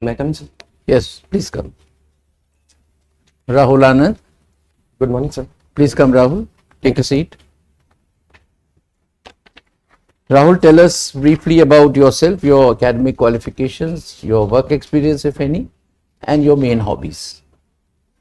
May I come in, sir? Yes, please come. Rahul Anand, Good morning, sir. please come, Rahul. Take a seat. Rahul, tell us briefly about yourself, your academic qualifications, your work experience, if any, and your main hobbies.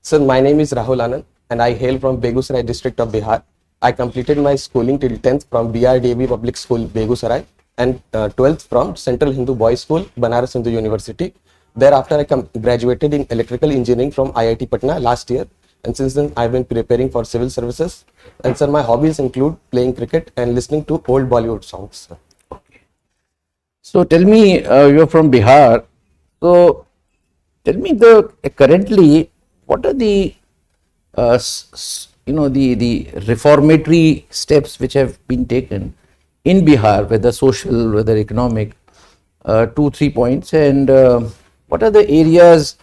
Sir, my name is Rahul Anand and I hail from Begusarai district of Bihar. I completed my schooling till 10th from BRDAB Public School, Begusarai, and 12th from Central Hindu Boys School, Banaras Hindu University. Thereafter, I graduated in electrical engineering from IIT Patna last year, and since then I've been preparing for civil services. And sir, my hobbies include playing cricket and listening to old Bollywood songs. Sir. So tell me, you're from Bihar. So tell me currently what are the the reformatory steps which have been taken in Bihar, whether social, whether economic, 2-3 points, and what are the areas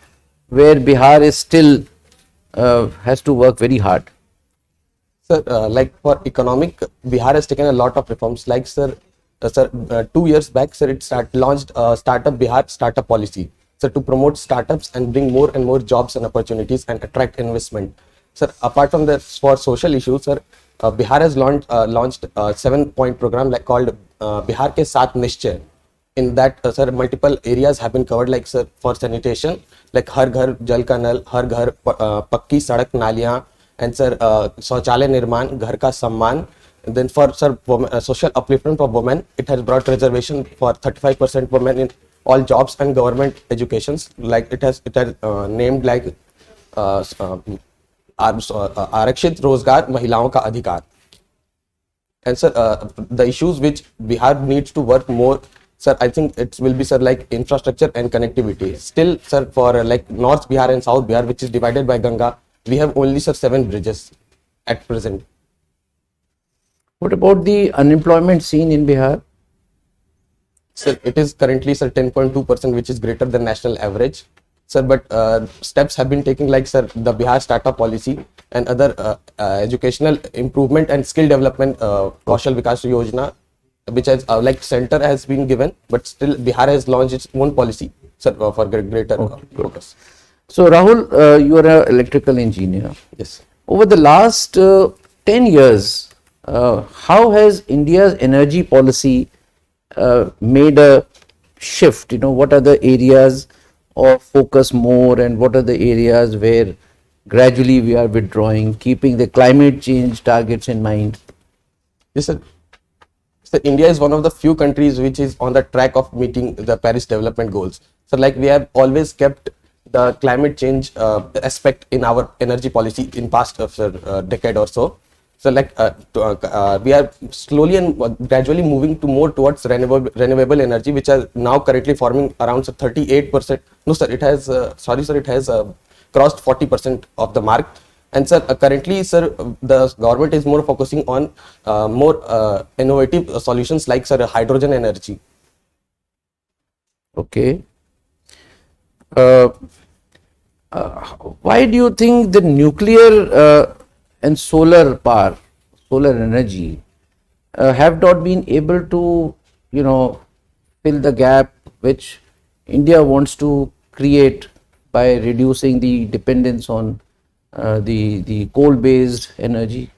where Bihar is still has to work very hard? Sir, like for economic, Bihar has taken a lot of reforms. Like sir, 2 years back, sir, it launched Startup Bihar Startup Policy. So to promote startups and bring more and more jobs and opportunities and attract investment. Sir, apart from that, for social issues, sir, Bihar has launched a 7-point program called Bihar Ke Saath Nishchay. In that, sir, multiple areas have been covered, like sir, for sanitation, like Har Ghar Jal Ka Nal, Har Ghar Pakki Sadak Naliyan, and sir, Shauchalay Nirman, Ghar Ka Samman. And then for sir, social upliftment for women, it has brought reservation for 35% women in all jobs and government educations. Like it has named like Arakshit Rozgar Mahilaon Ka Adhikar. And sir, the issues which Bihar needs to work more, sir, I think it will be, sir, like infrastructure and connectivity. Still, sir, for like North Bihar and South Bihar, which is divided by Ganga, we have only, sir, 7 bridges at present. What about the unemployment scene in Bihar? Sir, it is currently, sir, 10.2%, which is greater than national average. Sir, but steps have been taken, like sir, the Bihar Startup Policy and other educational improvement and skill development Kaushal Vikas Yojana, which has like center has been given, but still Bihar has launched its own policy, sir, for greater focus. So Rahul, you are an electrical engineer. Yes. Over the last 10 years, how has India's energy policy made a shift? What are the areas of focus more, and what are the areas where gradually we are withdrawing, keeping the climate change targets in mind? Yes, sir. So India is one of the few countries which is on the track of meeting the Paris Development Goals. So like we have always kept the climate change aspect in our energy policy in past decade or so. So like we are slowly and gradually moving to more towards renewable energy, which are now currently forming around 38%. No sir, it has it has crossed 40% of the mark. And sir, currently, sir, the government is more focusing on more innovative solutions like sir, hydrogen energy. Okay. Why do you think the nuclear and solar power, solar energy, have not been able to, fill the gap which India wants to create by reducing the dependence on the coal-based energy?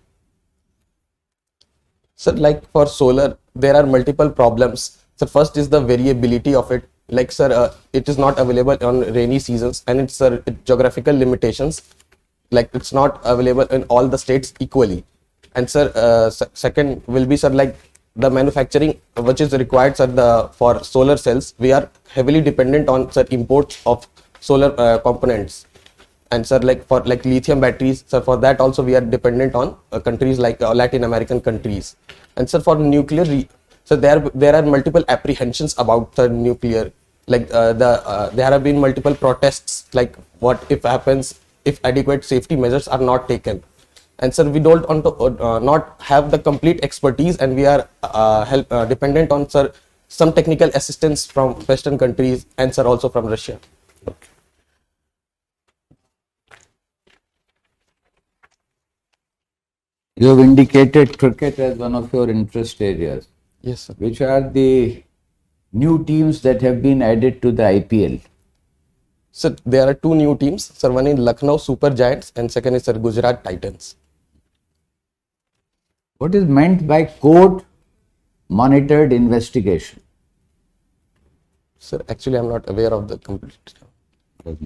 Sir, like for solar, there are multiple problems. So first is the variability of it. Like sir, it is not available on rainy seasons, and it's geographical limitations. Like it's not available in all the states equally. And sir, second will be, sir, like the manufacturing which is required, sir, for solar cells. We are heavily dependent on, sir, imports of solar components. And sir, like for like lithium batteries, sir, for that also we are dependent on countries like Latin American countries. And sir, for nuclear, so there are multiple apprehensions about the nuclear. Like there have been multiple protests. Like what if happens if adequate safety measures are not taken? And sir, we don't want to not have the complete expertise, and we are dependent on, sir, some technical assistance from Western countries and sir also from Russia. Okay. You have indicated cricket as one of your interest areas. Yes, sir. Which are the new teams that have been added to the IPL? So there are two new teams, sir. One is Lucknow Super Giants and second is sir Gujarat Titans. What is meant by court monitored investigation? Sir, actually I'm not aware of the complete. Have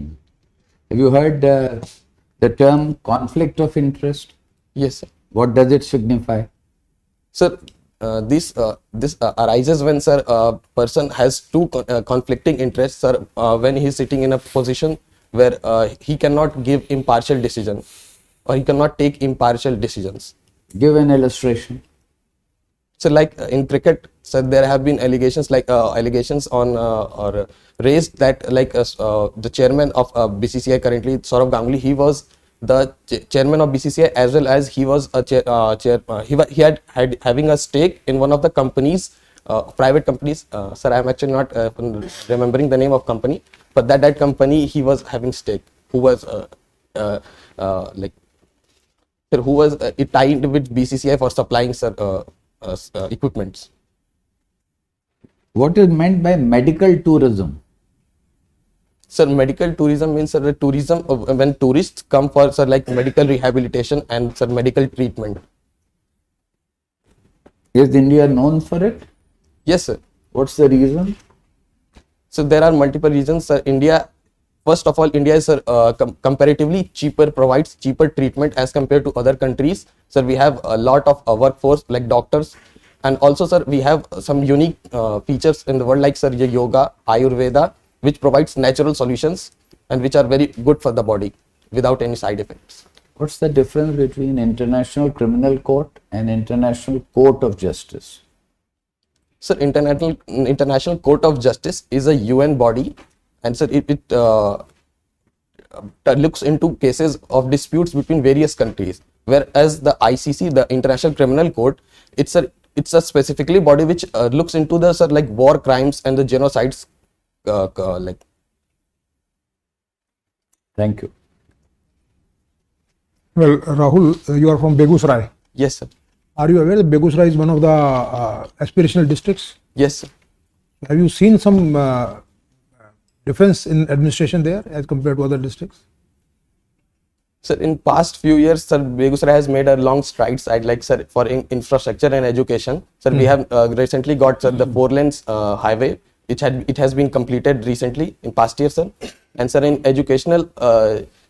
you heard the term conflict of interest? Yes, sir. What does it signify? Sir, this arises when sir a person has two conflicting interests, sir. When he is sitting in a position where he cannot give impartial decision or he cannot take impartial decisions. Give an illustration. So, like in cricket, sir, there have been allegations allegations on or raised that the chairman of BCCI currently, Saurav Ganguly, he was the chairman of BCCI as well as he was a he had having a stake in one of the companies, private companies. Sir, I am actually not remembering the name of company, but that company he was having stake. Who was who was tied with BCCI for supplying sir equipments. What is meant by medical tourism? Sir, medical tourism means sir the tourism when tourists come for sir like medical rehabilitation and sir medical treatment. Is India known for it? Yes, sir. What's the reason? So there are multiple reasons, sir. First of all, India is comparatively cheaper, provides cheaper treatment as compared to other countries. Sir, we have a lot of workforce like doctors, and also, sir, we have some unique features in the world like sir yoga, Ayurveda, which provides natural solutions and which are very good for the body without any side effects. What's the difference between International Criminal Court and International Court of Justice? Sir, International Court of Justice is a UN body, and sir, it looks into cases of disputes between various countries. Whereas the ICC, the International Criminal Court, it's a specifically body which looks into the sir like war crimes and the genocides. Thank you. Well, Rahul, you are from Begusarai. Yes, sir. Are you aware that Begusarai is one of the aspirational districts? Yes, sir. Have you seen some difference in administration there as compared to other districts? Sir, in past few years, sir, Begusarai has made a long strides. I'd like, sir, for infrastructure and education. Sir, we have recently got sir, the 4-lanes highway. It has been completed recently in past year, sir. And sir, in educational,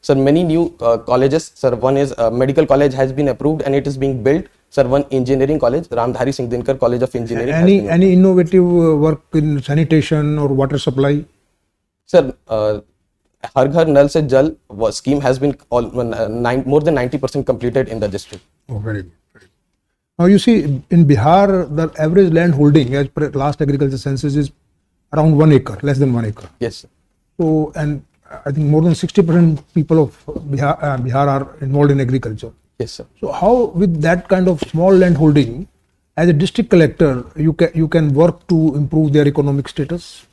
sir, many new colleges. Sir, one is medical college has been approved and it is being built. Sir, one engineering college, Ramdhari Singh Dinkar College of Engineering. Any innovative work in sanitation or water supply? Sir, Har Ghar Nal Se Jal scheme has been more than 90% completed in the district. Oh, very good. Very good. Now you see, in Bihar, the average land holding as per last agriculture census is around 1 acre, less than 1 acre. Yes, sir. So, and I think more than 60% people of Bihar are involved in agriculture. Yes, sir. So how with that kind of small land holding, as a district collector, you can work to improve their economic status?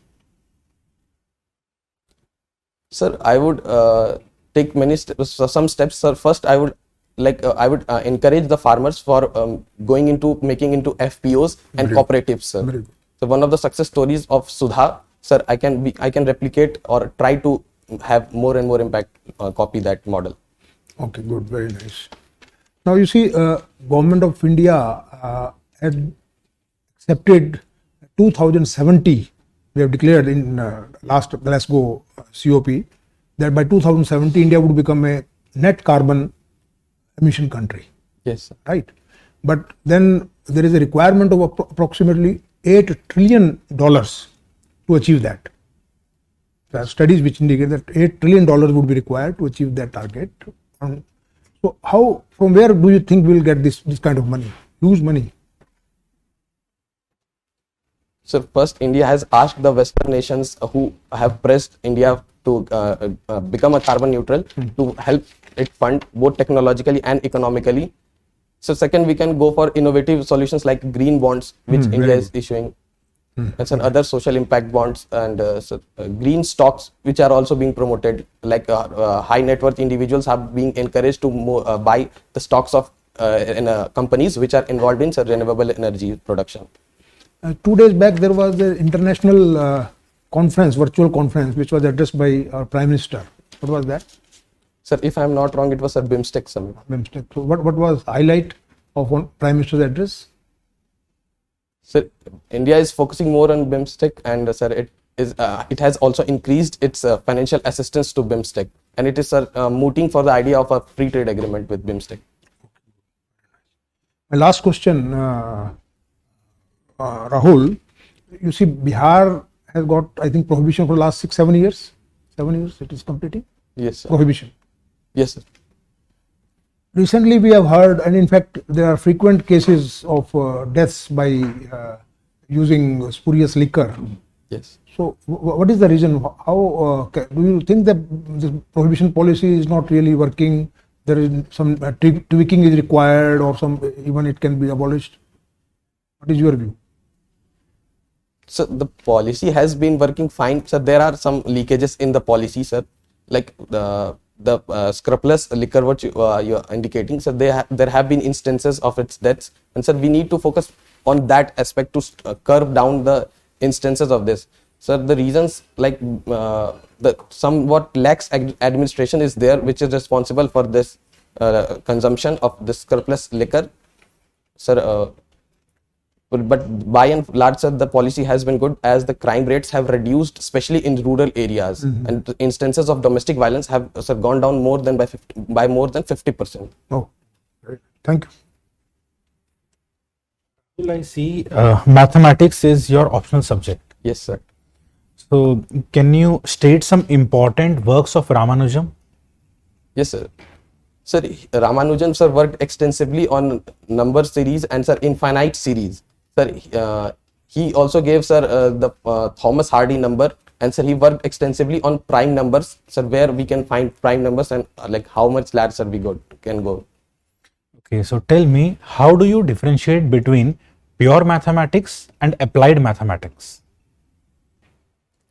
Sir, I would take some steps. Sir, first I would encourage the farmers for going into making into FPOs and cooperatives, sir. Very good. So one of the success stories of Sudha, sir, I can replicate or try to have more and more impact, copy that model. Okay, good, very nice. Now you see, Government of India had accepted 2070. We have declared in last Glasgow COP that by 2070 India would become a net carbon emission country. Yes, sir. Right? But then there is a requirement of approximately $8 trillion to achieve that. There are studies which indicate that $8 trillion would be required to achieve that target. So from where do you think we'll get this kind of money, huge money? So first, India has asked the Western nations who have pressed India to become a carbon neutral to help it fund both technologically and economically. So second, we can go for innovative solutions like green bonds, which India is issuing, and some other social impact bonds and green stocks, which are also being promoted. Like high net worth individuals are being encouraged to buy the stocks of companies which are involved in renewable energy production. 2 days back, there was the International conference, virtual conference, which was addressed by our Prime Minister. What was that? Sir, if I'm not wrong, it was a BIMSTEC summit. So what was the highlight of one Prime Minister's address? Sir, India is focusing more on BIMSTEC, and sir, it has also increased its financial assistance to BIMSTEC, and it is mooting for the idea of a free trade agreement with BIMSTEC. My last question, Rahul. You see, Bihar has got, I think, prohibition for the last 6-7 years. 7 years it is completing. Yes, sir. Prohibition. Yes, sir. Recently, we have heard, and in fact, there are frequent cases of deaths by using spurious liquor. Yes. So, what is the reason? How do you think that this prohibition policy is not really working? There is some tweaking is required, or some even it can be abolished. What is your view? So the policy has been working fine. So there are some leakages in the policy, sir. Like the scrupulous liquor, what you are indicating. So there have been instances of its deaths, and sir, we need to focus on that aspect to curb down the instances of this. So the reasons, like the somewhat lax administration is there, which is responsible for this consumption of this scrupulous liquor, sir. But by and large, sir, the policy has been good, as the crime rates have reduced, especially in rural areas, and the instances of domestic violence have, sir, gone down more than by more than 50%. Oh, great. Thank you. Well, I see mathematics is your optional subject. Yes, sir. So, can you state some important works of Ramanujam? Yes, sir. Sir, Ramanujan, sir, worked extensively on number series and, sir, infinite series. Sir, he also gave, sir, the Thomas Hardy number, and, sir, he worked extensively on prime numbers, sir, where we can find prime numbers and like how much large, sir, we can go. Okay, so tell me, how do you differentiate between pure mathematics and applied mathematics?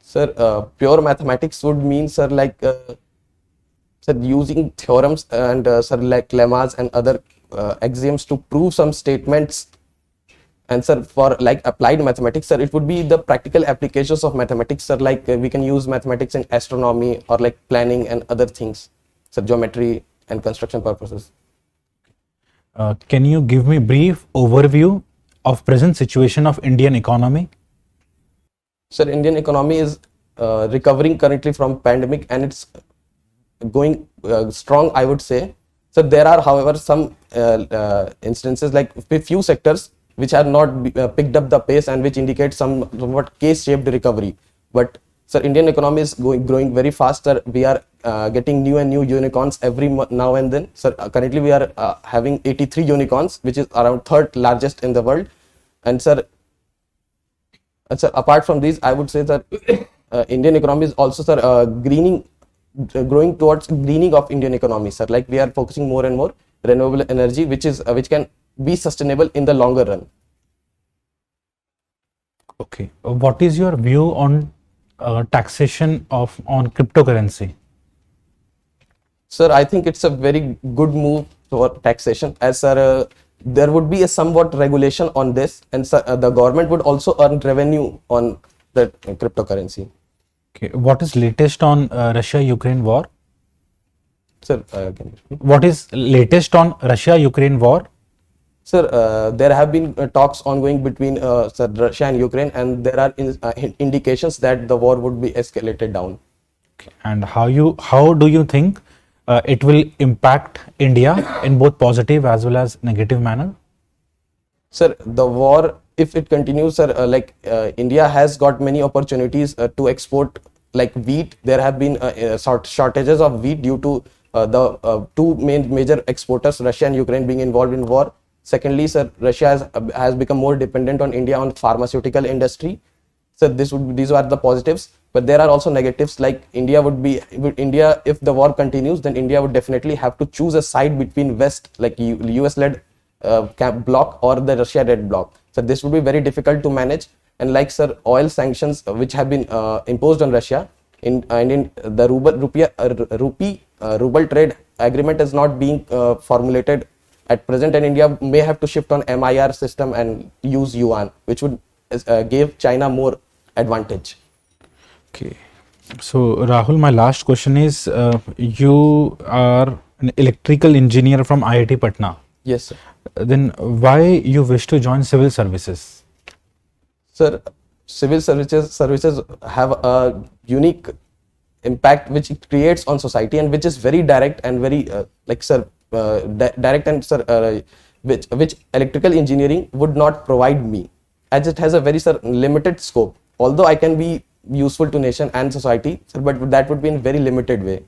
Sir, pure mathematics would mean, sir, like sir, using theorems and sir, like lemmas and other axioms to prove some statements. And sir, for like applied mathematics, sir, it would be the practical applications of mathematics, sir, like we can use mathematics in astronomy or like planning and other things, sir, geometry and construction purposes. Can you give me brief overview of present situation of Indian economy? Sir, Indian economy is recovering currently from pandemic, and it's going strong, I would say. So there are, however, some instances, like few sectors which have not picked up the pace and which indicate somewhat case-shaped recovery. But sir, Indian economy is growing very fast, sir. We are getting new and new unicorns every now and then. Sir, currently we are having 83 unicorns, which is around third largest in the world. And sir, apart from these, I would say that Indian economy is also, sir, growing towards greening of Indian economy, sir. Like we are focusing more and more renewable energy, which can be sustainable in the longer run. Okay, what is your view on taxation on cryptocurrency? Sir, I think it's a very good move for taxation, as sir, there would be a somewhat regulation on this, and sir, the government would also earn revenue on the cryptocurrency. Okay, what is latest on Russia-Ukraine war? Sir, can you repeat? What is latest on Russia-Ukraine war? Sir, there have been talks ongoing between sir, Russia and Ukraine, and there are indications that the war would be escalated down. Okay. And how do you think it will impact India in both positive as well as negative manner? Sir, the war, if it continues, sir, India has got many opportunities to export like wheat. There have been shortages of wheat due to the two major exporters, Russia and Ukraine, being involved in war. Secondly, sir, Russia has become more dependent on India on pharmaceutical industry. So these are the positives, but there are also negatives. Like India, if the war continues, then India would definitely have to choose a side between West, like US-led bloc, or the Russia-led bloc. So this would be very difficult to manage. And like sir, oil sanctions which have been imposed on Russia, in the ruble trade agreement is not being formulated at present, and India may have to shift on MIR system and use yuan, which would give China more advantage. Okay. So, Rahul, my last question is you are an electrical engineer from IIT Patna. Yes, sir. Then why you wish to join civil services? Sir, civil services have a unique impact which it creates on society, and which is very direct and very direct, and sir, which electrical engineering would not provide me, as it has a very limited scope. Although I can be useful to nation and society, sir, but that would be in very limited way.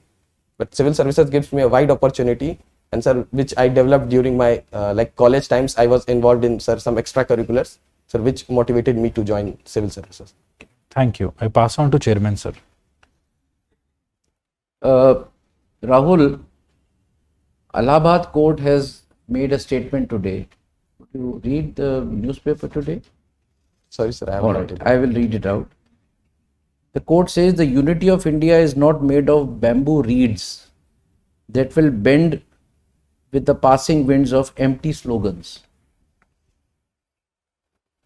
But civil services gives me a wide opportunity, and sir, which I developed during my college times. I was involved in, sir, some extracurriculars, sir, which motivated me to join civil services. Thank you. I pass on to Chairman, sir. Rahul, Allahabad court has made a statement today. Would you read the newspaper today? Sorry, sir, I have All not right, read it. I will read it out. The court says the unity of India is not made of bamboo reeds that will bend with the passing winds of empty slogans.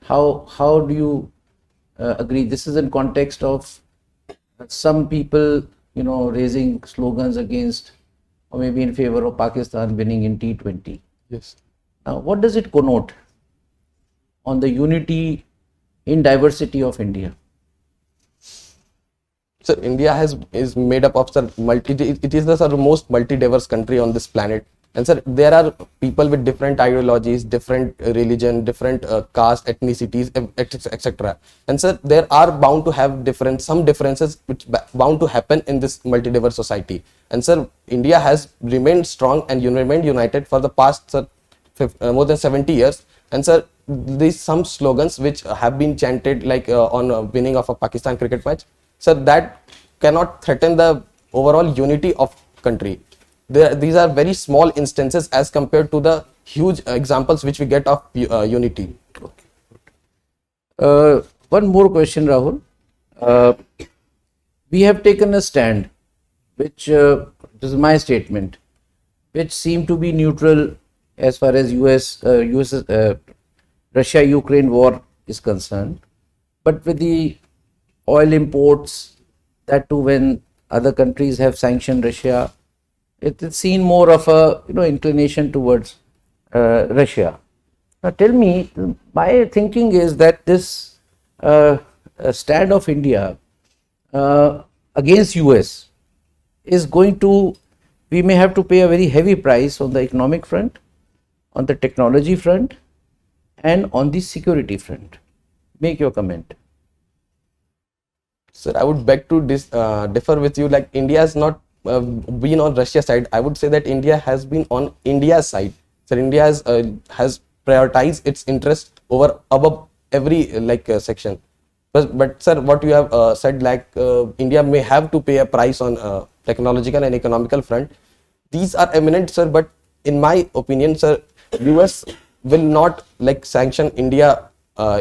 How do you agree? This is in context of some people, raising slogans against or maybe in favor of Pakistan winning in T20. Yes. Now, what does it connote on the unity in diversity of India? So India is made up of, sir, it is the, sir, most multi-diverse country on this planet. And sir, there are people with different ideologies, different religion, different caste, ethnicities, etc. And sir, there are bound to have some differences which bound to happen in this multi-diverse society. And sir, India has remained strong and remained united for the past, sir, more than 70 years. And sir, these some slogans which have been chanted on winning of a Pakistan cricket match, sir, that cannot threaten the overall unity of country. These are very small instances as compared to the huge examples which we get of unity. One more question, Rahul. We have taken a stand, which this is my statement, which seem to be neutral as far as Russia-Ukraine war is concerned. But with the oil imports, that too when other countries have sanctioned Russia, it is seen more of a inclination towards Russia. Now tell me, my thinking is that this stand of India against US is going to, we may have to pay a very heavy price on the economic front, on the technology front, and on the security front. Make your comment. Sir, I would beg to differ with you. Like, India has not been on Russia's side. I would say that India has been on India's side. So India has prioritized its interest above every section. But sir, what you have said, India may have to pay a price on technological and economical front. These are eminent, sir. But in my opinion, sir, US will not sanction India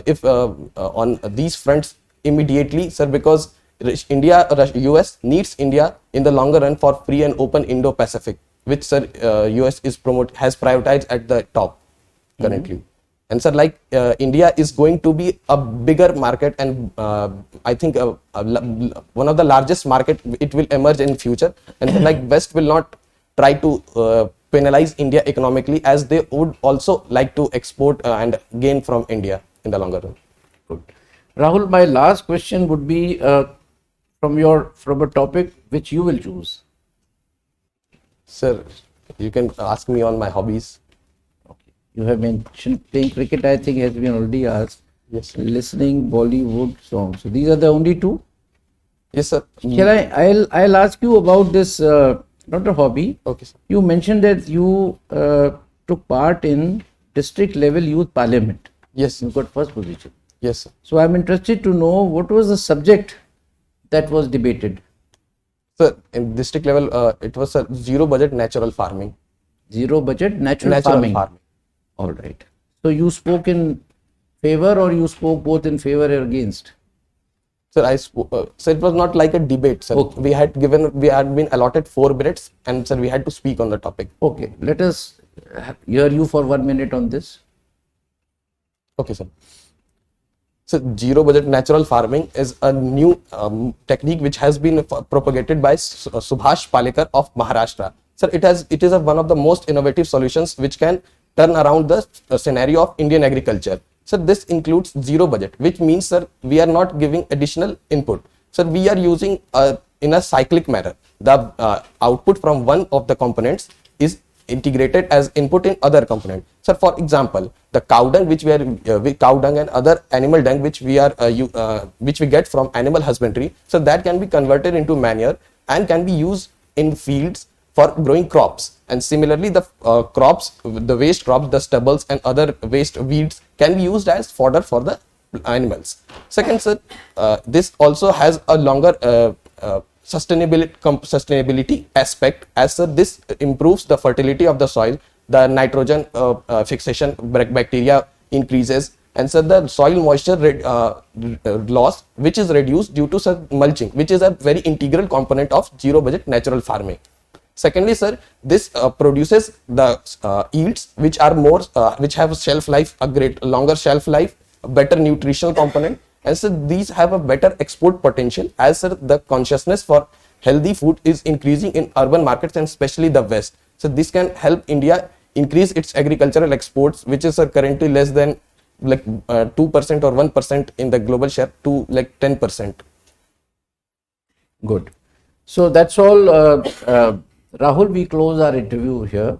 if on these fronts immediately, sir, because US needs India in the longer run for free and open Indo-Pacific, which, sir, US has prioritized at the top currently. And sir, India is going to be a bigger market, and I think one of the largest market it will emerge in future. And West will not try to penalize India economically, as they would also like to export and gain from India in the longer run. Good. Rahul, my last question would be from a topic which you will choose. Sir, you can ask me on my hobbies. Okay. You have mentioned playing cricket, I think has been already asked. Yes, sir. Listening Bollywood songs. So these are the only two? Yes, sir. I'll ask you about this, not a hobby. Okay, sir. You mentioned that you took part in district level youth parliament. Yes, You got first position. yes, sir. So I'm interested to know what was the subject that was debated. Sir, in district level, it was a zero budget natural farming. Zero budget natural farming. All right. So you spoke in favor, or you spoke both in favor or against? Sir, so it was not like a debate, sir. Okay. We had been allotted 4 minutes, and sir, we had to speak on the topic. Okay. Let us hear you for 1 minute on this. Okay, sir. So zero budget natural farming is a new technique which has been propagated by Subhash Palekar of Maharashtra. Sir, it is one of the most innovative solutions which can turn around the scenario of Indian agriculture. So this includes zero budget, which means, sir, we are not giving additional input. So we are using in a cyclic manner. The output from one of the components is integrated as input in other component. So for example, the cow dung which cow dung and other animal dung which which we get from animal husbandry, so that can be converted into manure and can be used in fields for growing crops. And similarly, the the waste crops, the stubbles and other waste weeds can be used as fodder for the animals. Second, sir, this also has a longer sustainability aspect, as this improves the fertility of the soil, the nitrogen fixation bacteria increases, and so the soil moisture loss which is reduced due to mulching, which is a very integral component of zero budget natural farming. Secondly, sir, this produces the yields which are more which have a shelf life, a longer shelf life, a better nutritional component, and so these have a better export potential, as the consciousness for healthy food is increasing in urban markets and especially the West. So this can help India increase its agricultural exports, which is currently less than 2% or 1% in the global share, to 10%. Good. So that's all. Rahul, we close our interview here.